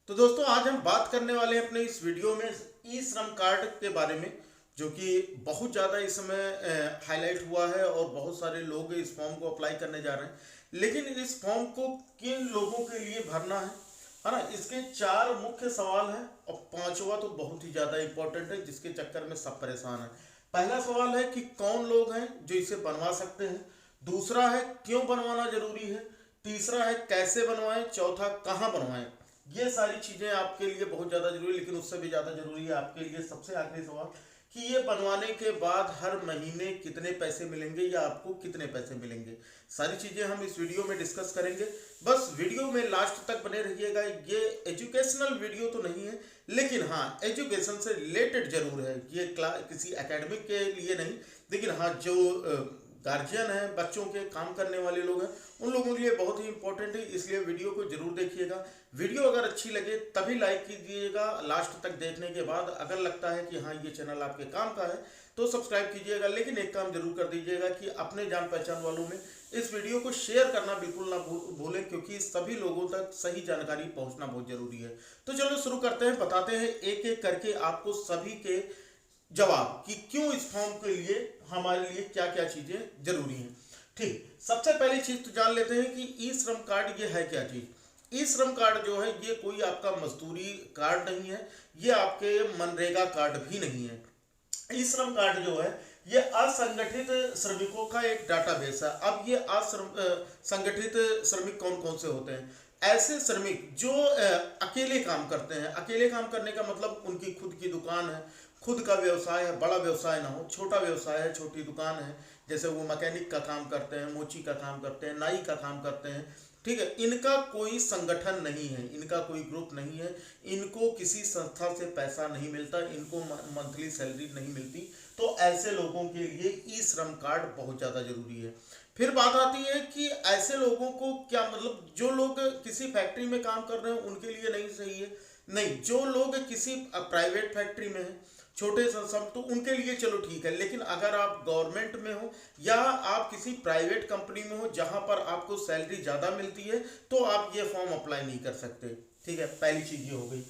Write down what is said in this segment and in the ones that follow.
तो दोस्तों आज हम बात करने वाले हैं अपने इस वीडियो में ई श्रम कार्ड के बारे में, जो कि बहुत ज़्यादा इस समय हाईलाइट हुआ है और बहुत सारे लोग इस फॉर्म को अप्लाई करने जा रहे हैं। लेकिन इस फॉर्म को किन लोगों के लिए भरना है ना, इसके चार मुख्य सवाल हैं और पांचवा तो बहुत ही ज़्यादा इंपॉर्टेंट है, जिसके चक्कर में सब परेशान हैं। पहला सवाल है कि कौन लोग हैं जो इसे बनवा सकते हैं। दूसरा है क्यों बनवाना जरूरी है। तीसरा है कैसे बनवाएं। चौथा कहाँ बनवाएं। ये सारी चीजें आपके लिए बहुत ज्यादा जरूरी है, लेकिन उससे भी ज्यादा जरूरी है आपके लिए सबसे आखिरी सवाल कि ये बनवाने के बाद हर महीने कितने पैसे मिलेंगे या आपको कितने पैसे मिलेंगे। सारी चीजें हम इस वीडियो में डिस्कस करेंगे। बस वीडियो में लास्ट तक बने रहिएगा। ये एजुकेशनल वीडियो तो नहीं है, लेकिन हाँ एजुकेशन से रिलेटेड जरूर है। ये किसी एकेडमिक के लिए नहीं, लेकिन हाँ जो गार्जियन है, बच्चों के काम करने वाले लोग हैं, उन लोगों के लिए बहुत ही इंपॉर्टेंट है। इसलिए वीडियो को जरूर देखिएगा। वीडियो अगर अच्छी लगे तभी लाइक कीजिएगा। लास्ट तक देखने के बाद अगर लगता है कि हाँ ये चैनल आपके काम का है तो सब्सक्राइब कीजिएगा। लेकिन एक काम जरूर कर दीजिएगा कि अपने जान पहचान वालों में इस वीडियो को शेयर करना बिल्कुल ना भूलें, क्योंकि सभी लोगों तक सही जानकारी पहुंचना बहुत जरूरी है। तो चलो शुरू करते हैं, बताते हैं एक एक करके आपको सभी के जवाब कि क्यों इस फॉर्म के लिए हमारे लिए क्या क्या चीजें जरूरी हैं। ठीक, सबसे पहली चीज तो जान लेते हैं कि ई श्रम कार्ड ये है क्या चीज। ई श्रम कार्ड जो है ये कोई आपका मजदूरी कार्ड नहीं है, ये आपके मनरेगा कार्ड भी नहीं है। ई श्रम कार्ड जो है ये असंगठित श्रमिकों का एक डाटाबेस है। अब ये असंगठित श्रमिक कौन कौन से होते हैं? ऐसे श्रमिक जो अकेले काम करते हैं। अकेले काम करने का मतलब उनकी खुद की दुकान है, खुद का व्यवसाय है, बड़ा व्यवसाय ना हो, छोटा व्यवसाय है, छोटी दुकान है, जैसे वो मैकेनिक का काम करते हैं, मोची का काम करते हैं, नाई का काम करते हैं। ठीक है, इनका कोई संगठन नहीं है, इनका कोई ग्रुप नहीं है, इनको किसी संस्था से पैसा नहीं मिलता, इनको मंथली सैलरी नहीं मिलती। तो ऐसे लोगों के लिए ई श्रम कार्ड बहुत ज़्यादा जरूरी है। फिर बात आती है कि ऐसे लोगों को क्या मतलब, जो लोग किसी फैक्ट्री में काम कर रहे हैं उनके लिए नहीं सही है। नहीं, जो लोग किसी प्राइवेट फैक्ट्री में हैं, छोटे सब, तो उनके लिए चलो ठीक है। लेकिन अगर आप गवर्नमेंट में हो या आप किसी प्राइवेट कंपनी में हो जहां पर आपको सैलरी ज़्यादा मिलती है, तो आप ये फॉर्म अप्लाई नहीं कर सकते। ठीक है, पहली चीज़ ये हो गई।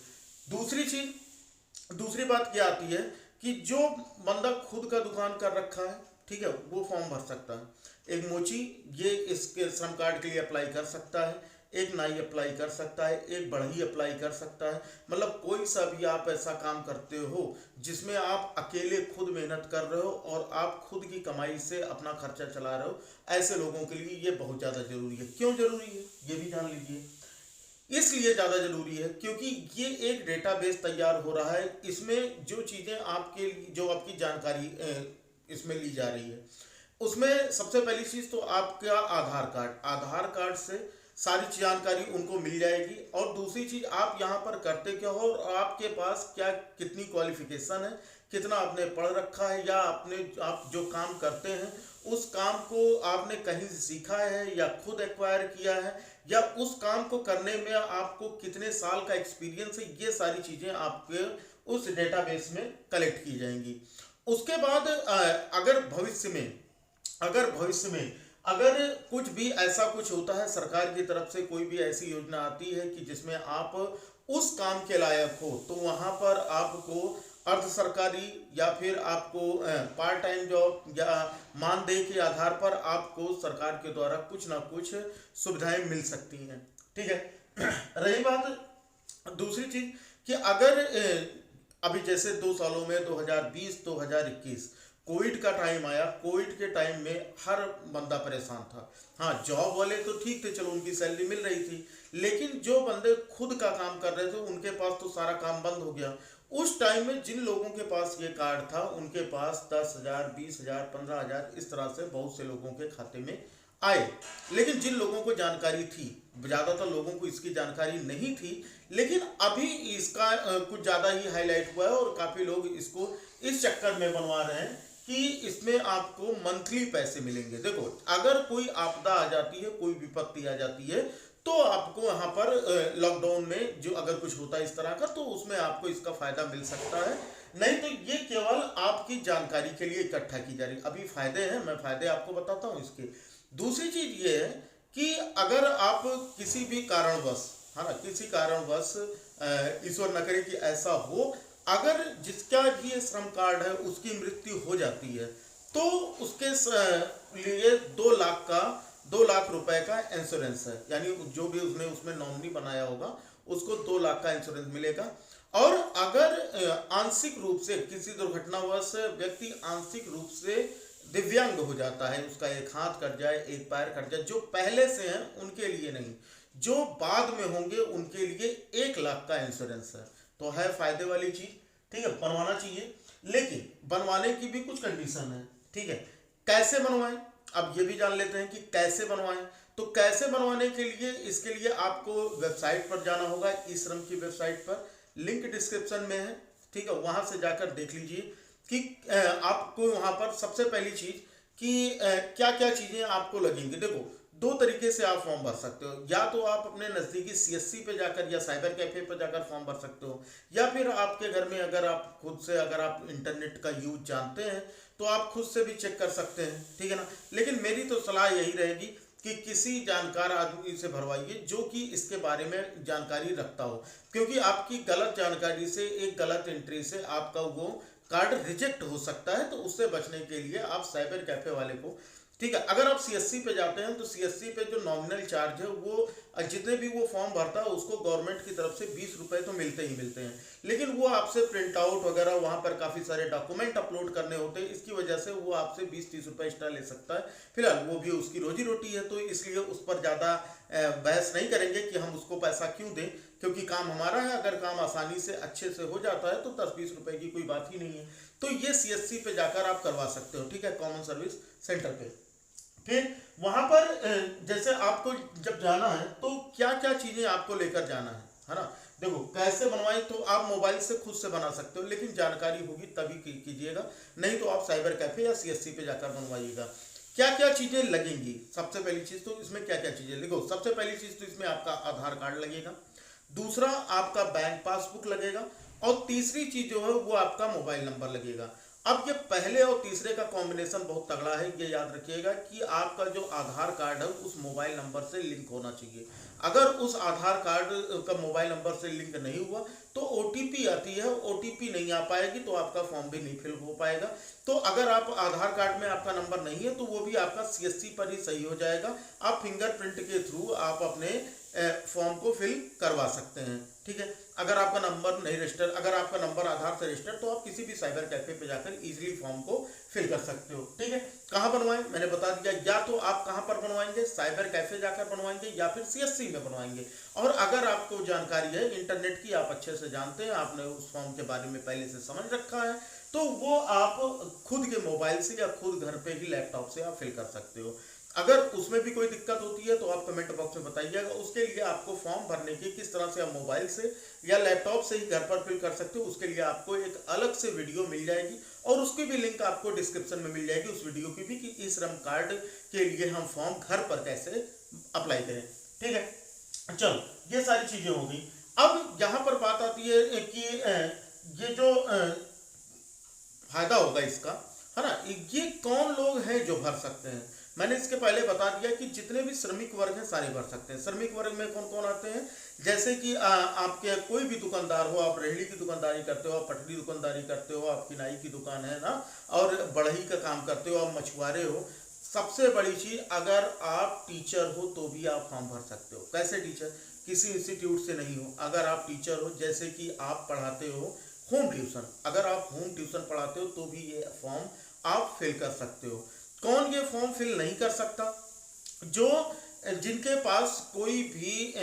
दूसरी बात क्या आती है कि जो बंदा खुद का दुकान कर रखा है, ठीक है, वो फॉर्म भर सकता है। एक मोची ये इसके श्रम कार्ड के लिए अप्लाई कर सकता है, एक नाई अप्लाई कर सकता है, एक बढ़ई अप्लाई कर सकता है। मतलब कोई सा भी आप ऐसा काम करते हो जिसमें आप अकेले खुद मेहनत कर रहे हो और आप खुद की कमाई से अपना खर्चा चला रहे हो, ऐसे लोगों के लिए ये बहुत ज़्यादा जरूरी है। क्यों जरूरी है ये भी जान लीजिए। इसलिए ज़्यादा जरूरी है क्योंकि ये एक डेटाबेस तैयार हो रहा है। इसमें जो चीज़ें आपके जो आपकी जानकारी इसमें ली जा रही है, उसमें सबसे पहली चीज़ तो आपका आधार कार्ड से सारी जानकारी उनको मिल जाएगी। और दूसरी चीज़, आप यहाँ पर करते क्या हो और आपके पास क्या कितनी क्वालिफिकेशन है, कितना आपने पढ़ रखा है, या आप जो काम करते हैं उस काम को आपने कहीं से सीखा है या खुद एक्वायर किया है, या उस काम को करने में आपको कितने साल का एक्सपीरियंस है। ये सारी चीज़ें आपके उस डेटाबेस में कलेक्ट की जाएंगी। उसके बाद अगर कुछ भी ऐसा कुछ होता है, सरकार की तरफ से कोई भी ऐसी योजना आती है कि जिसमें आप उस काम के लायक हो, तो वहां पर आपको अर्ध सरकारी या फिर आपको पार्ट टाइम जॉब या मानदेय के आधार पर आपको सरकार के द्वारा कुछ ना कुछ सुविधाएं मिल सकती हैं। ठीक है, रही बात दूसरी चीज कि अगर अभी जैसे 2 सालों में 2020-2021 कोविड का टाइम आया, कोविड के टाइम में हर बंदा परेशान था। हाँ, जॉब वाले तो ठीक थे, चलो उनकी सैलरी मिल रही थी, लेकिन जो बंदे खुद का काम कर रहे थे उनके पास तो सारा काम बंद हो गया। उस टाइम में जिन लोगों के पास ये कार्ड था उनके पास 10,000, 20,000, 15,000 इस तरह से बहुत से लोगों के खाते में आए। लेकिन जिन लोगों को जानकारी थी, ज़्यादातर लोगों को इसकी जानकारी नहीं थी, लेकिन अभी इसका कुछ ज़्यादा ही हाईलाइट हुआ है और काफ़ी लोग इसको इस चक्कर में बनवा रहे हैं कि इसमें आपको मंथली पैसे मिलेंगे। देखो, अगर कोई आपदा आ जाती है, कोई विपत्ति आ जाती है, तो आपको यहाँ पर लॉकडाउन में जो अगर कुछ होता है इस तरह का, तो उसमें आपको इसका फायदा मिल सकता है। नहीं तो ये केवल आपकी जानकारी के लिए इकट्ठा की जा रही। अभी फायदे हैं, मैं फायदे आपको बताता हूँ इसके। दूसरी चीज ये है कि अगर आप किसी भी कारणवश है ना, किसी कारणवश ईश्वर न करे कि ऐसा हो, अगर जिसका भी ये श्रम कार्ड है उसकी मृत्यु हो जाती है तो उसके लिए 2 लाख का 2 लाख रुपए का इंश्योरेंस है, यानी जो भी उसने उसमें नॉमिनी बनाया होगा उसको 2 लाख का इंश्योरेंस मिलेगा। और अगर आंशिक रूप से किसी दुर्घटनावश व्यक्ति आंशिक रूप से दिव्यांग हो जाता है, उसका एक हाथ कट जाए, एक पैर कट जाए, जो पहले से हैं उनके लिए नहीं, जो बाद में होंगे उनके लिए 1 लाख का इंश्योरेंस है। तो है फायदे वाली चीज, ठीक है, बनवाना चाहिए। लेकिन बनवाने की भी कुछ कंडीशन है, ठीक है। कैसे बनवाएं, अब ये भी जान लेते हैं कि कैसे बनवाएं। तो कैसे बनवाने के लिए, इसके लिए आपको वेबसाइट पर जाना होगा, ई श्रम की वेबसाइट पर, लिंक डिस्क्रिप्शन में है, ठीक है, वहां से जाकर देख लीजिए कि आपको वहां पर सबसे पहली चीज कि क्या क्या चीजें आपको लगेंगी। देखो, 2 तरीके से आप फॉर्म भर सकते हो, या तो आप अपने नज़दीकी सीएससी पे जाकर या साइबर कैफे पे जाकर फॉर्म भर सकते हो, या फिर आपके घर में अगर आप खुद से, अगर आप इंटरनेट का यूज जानते हैं तो आप खुद से भी चेक कर सकते हैं, ठीक है ना। लेकिन मेरी तो सलाह यही रहेगी कि किसी जानकार आदमी से भरवाइए जो कि इसके बारे में जानकारी रखता हो, क्योंकि आपकी गलत जानकारी से, एक गलत एंट्री से आपका वो कार्ड रिजेक्ट हो सकता है। तो उससे बचने के लिए आप साइबर कैफे वाले को, ठीक है, अगर आप सीएससी पे जाते हैं तो सीएससी पे जो नॉमिनल चार्ज है वो जितने भी वो फॉर्म भरता है उसको गवर्नमेंट की तरफ से 20 रुपए तो मिलते ही मिलते हैं, लेकिन वो आपसे प्रिंट आउट वगैरह, वहाँ पर काफ़ी सारे डॉक्यूमेंट अपलोड करने होते हैं, इसकी वजह से वो आपसे 20-30 रुपए एक्स्ट्रा ले सकता है। फिलहाल वो भी उसकी रोजी रोटी है, तो इसलिए उस पर ज़्यादा बहस नहीं करेंगे कि हम उसको पैसा क्यों दें, क्योंकि काम हमारा है। अगर काम आसानी से अच्छे से हो जाता है तो 10-20 रुपए की कोई बात ही नहीं है। तो ये सीएससी पे जाकर आप करवा सकते हो, ठीक है, कॉमन सर्विस सेंटर पे। फिर वहां पर जैसे आपको जब जाना है तो क्या क्या चीजें आपको लेकर जाना है ना। देखो, कैसे बनवाएं तो आप मोबाइल से खुद से बना सकते हो, लेकिन जानकारी होगी तभी कीजिएगा, नहीं तो आप साइबर कैफे या सीएससी पे जाकर बनवाइएगा। क्या क्या चीजें लगेंगी, सबसे पहली चीज तो इसमें क्या क्या चीजें, देखो, सबसे पहली चीज तो इसमें आपका आधार कार्ड लगेगा, दूसरा आपका बैंक पासबुक लगेगा, और तीसरी चीज जो है वो आपका मोबाइल नंबर लगेगा। अब ये पहले और तीसरे का कॉम्बिनेशन बहुत तगड़ा है, ये याद रखिएगा कि आपका जो आधार कार्ड है उस मोबाइल नंबर से लिंक होना चाहिए। अगर उस आधार कार्ड का मोबाइल नंबर से लिंक नहीं हुआ तो ओटीपी आती है, ओटीपी नहीं आ पाएगी तो आपका फॉर्म भी नहीं फिल हो पाएगा। तो अगर आप आधार कार्ड में आपका नंबर नहीं है तो वो भी आपका सीएससी पर ही सही हो जाएगा, आप फिंगरप्रिंट के थ्रू आप अपने फॉर्म को फिल करवा सकते हैं, ठीक है। अगर आपका नंबर नहीं रजिस्टर, अगर आपका नंबर आधार से रजिस्टर, तो आप किसी भी साइबर कैफे पे जाकर इजीली फॉर्म को फिल कर सकते हो, ठीक है। कहाँ बनवाएं, मैंने बता दिया, या तो आप कहाँ पर बनवाएंगे, साइबर कैफे जाकर बनवाएंगे या फिर सीएससी में बनवाएंगे। और अगर आपको जानकारी है इंटरनेट की, आप अच्छे से जानते हैं, आपने उस फॉर्म के बारे में पहले से समझ रखा है, तो वो आप खुद के मोबाइल से या खुद घर पे ही लैपटॉप से आप फिल कर सकते हो। अगर उसमें भी कोई दिक्कत होती है तो आप कमेंट बॉक्स में बताइएगा। उसके लिए आपको फॉर्म भरने की किस तरह से आप मोबाइल से या लैपटॉप से ही घर पर फिल कर सकते हो, उसके लिए आपको एक अलग से वीडियो मिल जाएगी, और उसकी भी लिंक आपको डिस्क्रिप्शन में मिल जाएगी, उस वीडियो की भी, कि ई श्रम कार्ड के लिए हम फॉर्म घर पर कैसे अप्लाई करें, ठीक है। चलो, ये सारी चीजें हो गई। अब यहाँ पर बात आती है कि ये जो फायदा होगा इसका, है ना, ये कौन लोग हैं जो भर सकते हैं। मैंने इसके पहले बता दिया कि जितने भी श्रमिक वर्ग हैं सारे भर सकते हैं। श्रमिक वर्ग में कौन कौन आते हैं, जैसे कि आपके कोई भी दुकानदार हो, आप रेहड़ी की दुकानदारी करते हो, आप पटरी दुकानदारी करते हो, आपकी नाई की दुकान है ना, और बढ़ई का काम करते हो, आप मछुआरे हो। सबसे बड़ी चीज, अगर आप टीचर हो तो भी आप फॉर्म भर सकते हो। कैसे टीचर, किसी इंस्टीट्यूट से नहीं हो, अगर आप टीचर हो, जैसे कि आप पढ़ाते हो होम ट्यूशन, अगर आप होम ट्यूशन पढ़ाते हो तो भी ये फॉर्म आप फिल कर सकते हो। कौन ये फॉर्म फिल नहीं कर सकता, जो जिनके पास कोई भी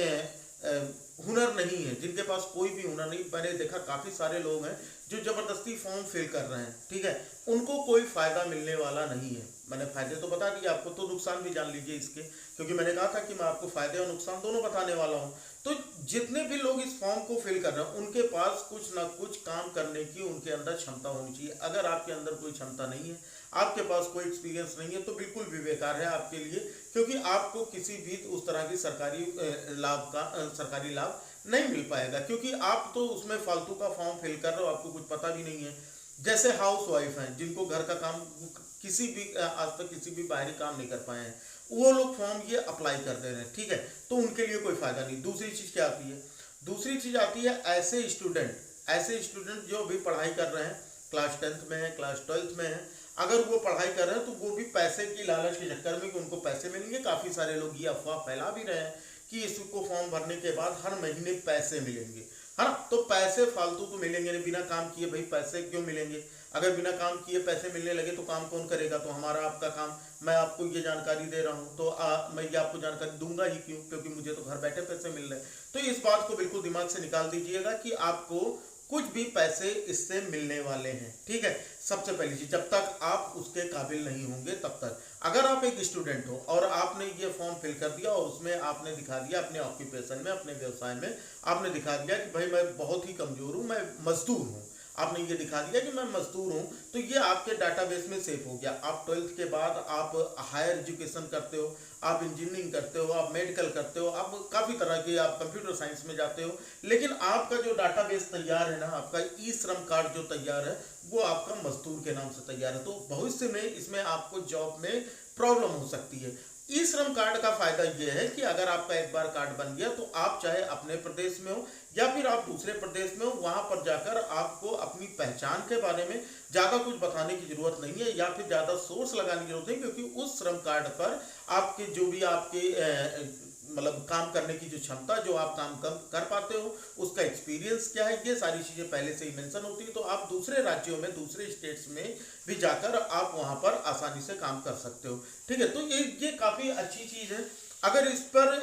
हुनर नहीं है, जिनके पास कोई भी हुनर नहीं। मैंने देखा काफ़ी सारे लोग हैं जो ज़बरदस्ती फॉर्म फिल कर रहे हैं, ठीक है, उनको कोई फ़ायदा मिलने वाला नहीं है। मैंने फ़ायदे तो बता दिए आपको, तो नुकसान भी जान लीजिए इसके, क्योंकि मैंने कहा था कि मैं आपको फ़ायदे और नुकसान दोनों बताने वाला हूँ। तो जितने भी लोग इस फॉर्म को फिल कर रहे हैं उनके पास कुछ ना कुछ काम करने की उनके अंदर क्षमता होनी चाहिए। अगर आपके अंदर कोई क्षमता नहीं है, आपके पास कोई एक्सपीरियंस नहीं है, तो बिल्कुल भी बेकार है आपके लिए, क्योंकि आपको किसी भी उस तरह की सरकारी लाभ नहीं मिल पाएगा, क्योंकि आप तो उसमें फालतू का फॉर्म फिल कर रहे हो, आपको कुछ पता भी नहीं है। जैसे हाउस वाइफ हैं जिनको घर का काम किसी भी आज तक किसी भी बाहरी काम नहीं कर पाए हैं, वो लोग फॉर्म ये अप्लाई कर दे रहे हैं, ठीक है, तो उनके लिए कोई फायदा नहीं। दूसरी चीज क्या आती है, दूसरी चीज आती है ऐसे स्टूडेंट जो भी पढ़ाई कर रहे हैं, क्लास 10th में है, क्लास 12th में है, अगर वो पढ़ाई कर रहे हैं तो वो भी पैसे की लालच के चक्कर में कि उनको पैसे मिलेंगे, काफ़ी सारे लोग ये अफवाह फैला भी रहे हैं कि इसको फॉर्म भरने के बाद हर महीने पैसे मिलेंगे, है ना। तो पैसे फालतू तो मिलेंगे नहीं, बिना काम किए भाई पैसे क्यों मिलेंगे। अगर बिना काम किए पैसे मिलने लगे तो काम कौन करेगा, तो हमारा आपका काम। मैं आपको ये जानकारी दे रहा हूँ तो मैं ये आपको जानकारी दूंगा ही क्यों, क्योंकि मुझे तो घर बैठे पैसे मिल रहे हैं। तो इस बात को बिल्कुल दिमाग से निकाल दीजिएगा कि आपको कुछ भी पैसे इससे मिलने वाले हैं, ठीक है। सबसे पहली चीज, जब तक आप उसके काबिल नहीं होंगे तब तक। अगर आप एक स्टूडेंट हो और आपने ये फॉर्म फिल कर दिया और उसमें आपने दिखा दिया अपने ऑक्यूपेशन में, अपने व्यवसाय में आपने दिखा दिया कि भाई मैं बहुत ही कमजोर हूं, मैं मजदूर हूं, आपने ये दिखा दिया कि मैं मजदूर हूं, तो ये आपके डाटाबेस में सेव हो गया। आप 12th के बाद आप हायर एजुकेशन करते हो, आप इंजीनियरिंग करते हो, आप मेडिकल करते हो, आप काफ़ी तरह के, आप कंप्यूटर साइंस में जाते हो, लेकिन आपका जो डाटाबेस तैयार है ना, आपका ई श्रम कार्ड जो तैयार है वो आपका मजदूर के नाम से तैयार है। तो भविष्य में इसमें आपको जॉब में प्रॉब्लम हो सकती है। ई श्रम कार्ड का फायदा यह है कि अगर आपका एक बार कार्ड बन गया तो आप चाहे अपने प्रदेश में हो या फिर आप दूसरे प्रदेश में हो, वहां पर जाकर आपको अपनी पहचान के बारे में ज्यादा कुछ बताने की जरूरत नहीं है या फिर ज्यादा सोर्स लगाने की जरूरत नहीं, क्योंकि उस श्रम कार्ड पर आपके जो भी आपके मतलब काम करने की जो क्षमता, जो आप काम कर पाते हो, उसका एक्सपीरियंस क्या है, ये सारी चीजें पहले से ही मेंशन होती है। तो आप दूसरे राज्यों में, दूसरे स्टेट्स में भी जाकर आप वहां पर आसानी से काम कर सकते हो, ठीक है। तो ये काफी अच्छी चीज है। अगर इस पर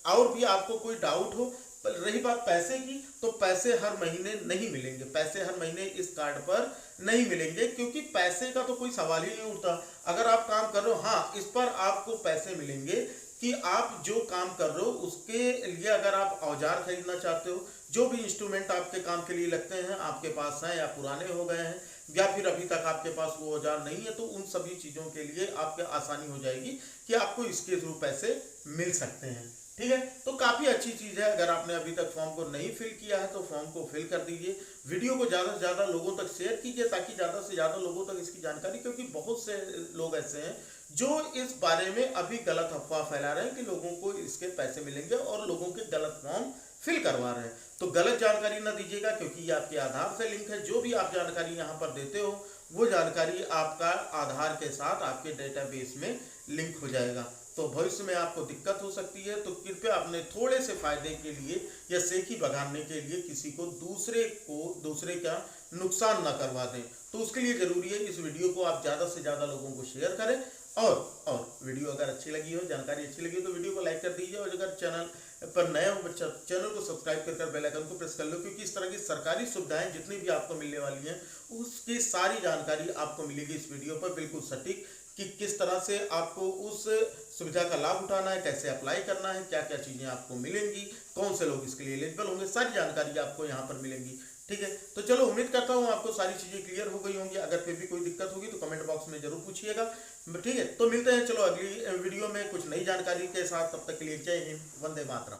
और भी आपको कोई डाउट हो, रही बात पैसे की, तो पैसे हर महीने नहीं मिलेंगे, पैसे हर महीने इस कार्ड पर नहीं मिलेंगे, क्योंकि पैसे का तो कोई सवाल ही नहीं उठता। अगर आप काम कर रहे हो, हाँ इस पर आपको पैसे मिलेंगे कि आप जो काम कर रहे हो उसके लिए, अगर आप औजार खरीदना चाहते हो, जो भी इंस्ट्रूमेंट आपके काम के लिए लगते हैं, आपके पास हैं या पुराने हो गए हैं या फिर अभी तक आपके पास वो औजार नहीं है, तो उन सभी चीज़ों के लिए आपके आसानी हो जाएगी कि आपको इसके थ्रू पैसे मिल सकते हैं, ठीक है। तो काफ़ी अच्छी चीज़ है। अगर आपने अभी तक फॉर्म को नहीं फिल किया है तो फॉर्म को फिल कर दीजिए, वीडियो को ज़्यादा से ज़्यादा लोगों तक शेयर कीजिए ताकि ज़्यादा से ज़्यादा लोगों तक इसकी जानकारी, क्योंकि बहुत से लोग ऐसे हैं जो इस बारे में अभी गलत अफवाह फैला रहे हैं कि लोगों को इसके पैसे मिलेंगे और लोगों के गलत फॉर्म फिल करवा रहे हैं। तो गलत जानकारी ना दीजिएगा, क्योंकि ये आपके आधार से लिंक है। जो भी आप जानकारी यहाँ पर देते हो वो जानकारी आपका आधार के साथ आपके डेटाबेस में लिंक हो जाएगा। तो भविष्य में आपको दिक्कत हो सकती है, तो कृपया अपने थोड़े से फायदे के लिए या सेखी बगाड़ने के लिए किसी को दूसरे का नुकसान ना करवा दें। तो उसके लिए जरूरी है इस वीडियो को आप ज़्यादा से ज़्यादा लोगों को शेयर करें, और वीडियो अगर अच्छी लगी हो, जानकारी अच्छी लगी हो तो वीडियो को लाइक कर दीजिए, और अगर चैनल पर नए हो चैनल को सब्सक्राइब कर बेल आइकन को प्रेस कर लो, क्योंकि इस तरह की सरकारी सुविधाएं जितनी भी आपको मिलने वाली हैं उसकी सारी जानकारी आपको मिलेगी इस वीडियो पर, बिल्कुल सटीक, कि किस तरह से आपको उस सुविधा का लाभ उठाना है, कैसे अप्लाई करना है, क्या क्या चीज़ें आपको मिलेंगी, कौन से लोग इसके लिए एलिजिबल होंगे, सारी जानकारी आपको यहाँ पर मिलेंगी, ठीक है। तो चलो, उम्मीद करता हूँ आपको सारी चीज़ें क्लियर हो गई होंगी। अगर फिर भी कोई दिक्कत होगी तो कमेंट बॉक्स में जरूर पूछिएगा, ठीक है। तो मिलते हैं चलो अगली वीडियो में कुछ नई जानकारी के साथ, तब तक के लिए जय हिंद, वंदे मातरम।